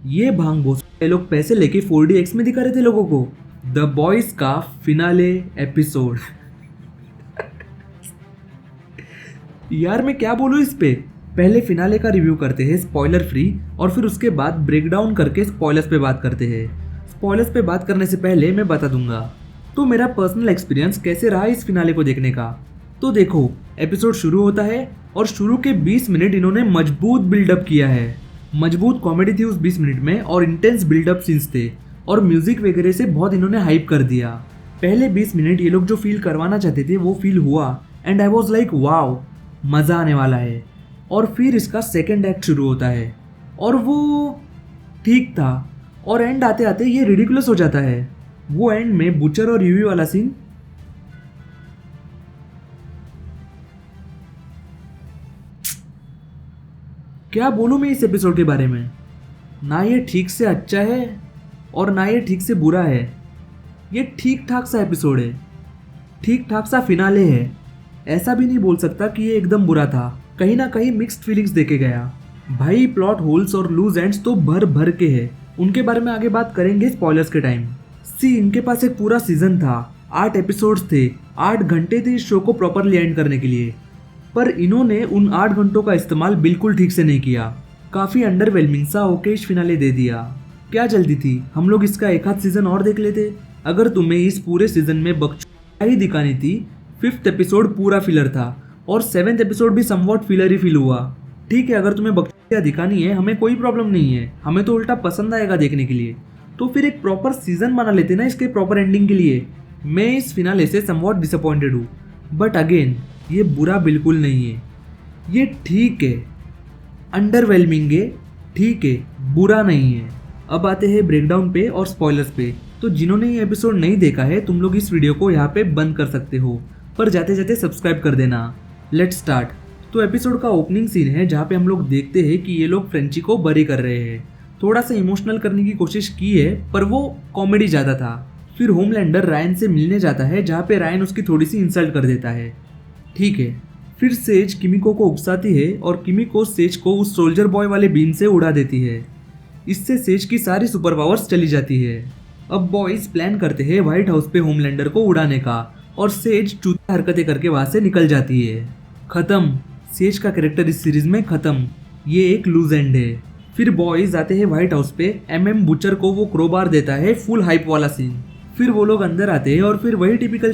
ये भांग भोस ये लोग पैसे लेके 4DX में दिखा रहे थे लोगों को। द बॉयज का फिनाले एपिसोड। यार मैं क्या बोलूँ इस पे। पहले फिनाले का रिव्यू करते हैं स्पॉइलर फ्री, और फिर उसके बाद ब्रेकडाउन करके स्पॉयलर्स पे बात करते हैं। स्पॉयलर्स पे बात करने से पहले मैं बता दूंगा तो मेरा पर्सनल एक्सपीरियंस कैसे रहा इस फिनाले को देखने का। तो देखो, एपिसोड शुरू होता है और शुरू के 20 मिनट इन्होंने मजबूत बिल्डअप किया है। मजबूत कॉमेडी थी उस 20 मिनट में, और इंटेंस बिल्डअप सीन्स थे, और म्यूजिक वगैरह से बहुत इन्होंने हाइप कर दिया। पहले 20 मिनट ये लोग जो फील करवाना चाहते थे वो फील हुआ, and I was like wow, मज़ा आने वाला है। और फिर इसका सेकेंड एक्ट शुरू होता है और वो ठीक था, और एंड आते आते ये रिडिकुलस हो जाता है। वो एंड में बुचर और यूवी वाला सीन, क्या बोलूँ मैं इस एपिसोड के बारे में। ना ये ठीक से अच्छा है और ना ये ठीक से बुरा है। ये ठीक ठाक सा एपिसोड है, ठीक ठाक सा फिनाले है। ऐसा भी नहीं बोल सकता कि ये एकदम बुरा था। कहीं ना कहीं मिक्स्ड फीलिंग्स देके गया भाई। प्लॉट होल्स और लूज एंड्स तो भर भर के है, उनके बारे में आगे बात करेंगे स्पॉयलर्स के टाइम। इनके पास एक पूरा सीजन था, 8 एपिसोड्स थे, 8 घंटे थे इस शो को प्रॉपरली एंड करने के लिए, पर इन्होंने उन 8 घंटों का इस्तेमाल बिल्कुल ठीक से नहीं किया। काफ़ी अंडरवेलमिंग सा होके इस फिनाले दे दिया। क्या जल्दी थी, हम लोग इसका एक आध सीजन और देख लेते। अगर तुम्हें इस पूरे सीजन में बकचोदी ही दिखानी थी, 5th एपिसोड पूरा फिलर था और 7th एपिसोड भी समवॉट फिलर ही फील हुआ। ठीक है, अगर तुम्हें बकचोदियाँ दिखानी है हमें कोई प्रॉब्लम नहीं है, हमें तो उल्टा पसंद आएगा देखने के लिए। तो फिर एक प्रॉपर सीजन बना लेते ना इसके प्रॉपर एंडिंग के लिए। मैं इस फिनाले से समवॉट डिसअपॉइंटेड हूँ, बट अगेन ये बुरा बिल्कुल नहीं है, ये ठीक है, अंडरवेलमिंग है, ठीक है, बुरा नहीं है। अब आते हैं ब्रेकडाउन पे और स्पॉयलर्स पे। तो जिन्होंने ये एपिसोड नहीं देखा है तुम लोग इस वीडियो को यहाँ पे बंद कर सकते हो, पर जाते जाते सब्सक्राइब कर देना। Let's start. तो एपिसोड का ओपनिंग सीन है जहाँ पे हम लोग देखते हैं कि ये लोग फ्रेंची को बरी कर रहे हैं। थोड़ा सा इमोशनल करने की कोशिश की है पर वो कॉमेडी ज़्यादा था। फिर होमलैंडर रायन से मिलने जाता है जहाँ पे रायन उसकी थोड़ी सी इंसल्ट कर देता है। ठीक है, फिर सेज किमिको को उकसाती है और किमिको सेज को उस सोल्जर बॉय वाले बीम से उड़ा देती है। इससे सेज की सारी सुपर पावर्स चली जाती है। अब बॉयज प्लान करते हैं व्हाइट हाउस पे होमलैंडर को उड़ाने का, और सेज चूतिया हरकतें करके वहां से निकल जाती है। खत्म, सेज का कैरेक्टर इस सीरीज में खत्म। ये एक लूज एंड है। फिर बॉयज आते हैं व्हाइट हाउस पे, MM बुचर को वो क्रोबार देता है, फुल हाइप वाला सीन। फिर वो लोग अंदर आते हैं और फिर वही टिपिकल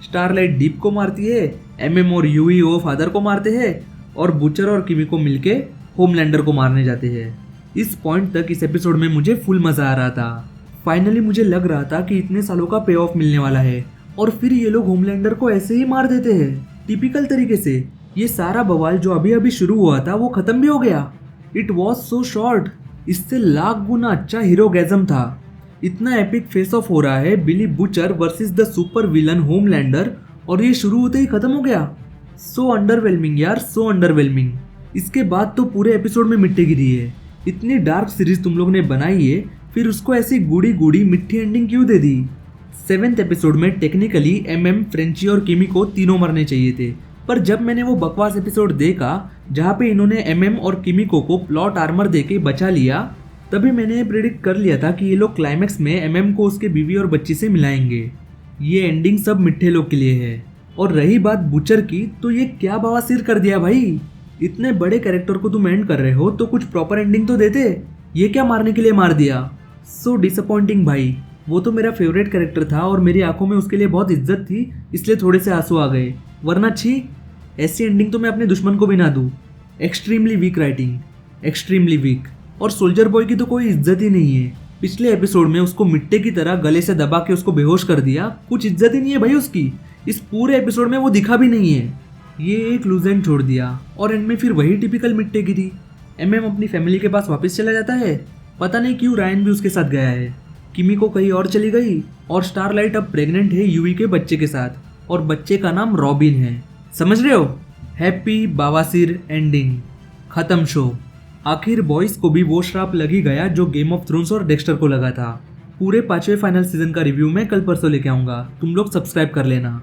स्टारलाइट डीप को मारती है, MM और UEO फादर को मारते हैं, और बुचर और किमिको मिलके होमलैंडर को मारने जाते हैं। इस पॉइंट तक इस एपिसोड में मुझे फुल मजा आ रहा था। फाइनली मुझे लग रहा था कि इतने सालों का पे ऑफ मिलने वाला है, और फिर ये लोग होमलैंडर को ऐसे ही मार देते हैं टिपिकल तरीके से। ये सारा बवाल जो अभी अभी शुरू हुआ था वो खत्म भी हो गया। इट वॉज सो शॉर्ट, इससे लाख गुना अच्छा हीरोगैज़म था। इतना एपिक फेस ऑफ हो रहा है, Billy Butcher versus the super villain Homelander, और ये शुरू होते ही खत्म हो गया। सो अंडरवेलमिंग यार, सो अंडरवेलमिंग। इसके बाद तो पूरे एपिसोड में मिट्टी गिरी है। इतनी डार्क सीरीज तुम लोग ने बनाई है, फिर उसको ऐसी गुड़ी गुड़ी मिट्टी एंडिंग क्यों दे दी। 7th एपिसोड में टेक्निकली MM, फ्रेंची और किमिको तीनों मरने चाहिए थे, पर जब मैंने वो बकवास एपिसोड देखा जहाँ पे इन्होंने MM और किमिको को प्लॉट आर्मर देके बचा लिया, तभी मैंने प्रेडिक्ट कर लिया था कि ये लोग क्लाइमैक्स में MM को उसके बीवी और बच्ची से मिलाएंगे। ये एंडिंग सब मिट्ठे लोग के लिए है। और रही बात बुचर की, तो ये क्या बवासीर कर दिया भाई। इतने बड़े कैरेक्टर को तुम एंड कर रहे हो तो कुछ प्रॉपर एंडिंग तो देते। ये क्या मारने के लिए मार दिया। सो डिसअपॉइंटिंग भाई। वो तो मेरा फेवरेट कैरेक्टर था और मेरी आंखों में उसके लिए बहुत इज्जत थी, इसलिए थोड़े से आंसू आ गए, वरना छी, ऐसी एंडिंग तो मैं अपने दुश्मन को भी ना दूँ। Extremely weak writing, extremely weak. और सोल्जर बॉय की तो कोई इज्जत ही नहीं है। पिछले एपिसोड में उसको मिट्टी की तरह गले से दबा के उसको बेहोश कर दिया, कुछ इज्जत ही नहीं है भाई उसकी। इस पूरे एपिसोड में वो दिखा भी नहीं है। ये एक लूज एंड छोड़ दिया, और एंड में फिर वही टिपिकल मिट्टी गिरी। MM अपनी फैमिली के पास वापस चला जाता है, पता नहीं क्यों रायन भी उसके साथ गया है। किमिको कहीं और चली गई, और स्टारलाइट अब प्रेग्नेंट है यूवी के बच्चे के साथ, और बच्चे का नाम रॉबिन है। समझ रहे हो, हैप्पी बावासीर एंडिंग, खत्म शो। आखिर बॉयज को भी वो श्राप लग ही गया जो गेम ऑफ थ्रोन्स और डेक्स्टर को लगा था। पूरे 5वें फाइनल सीजन का रिव्यू मैं कल परसों लेके आऊंगा, तुम लोग सब्सक्राइब कर लेना।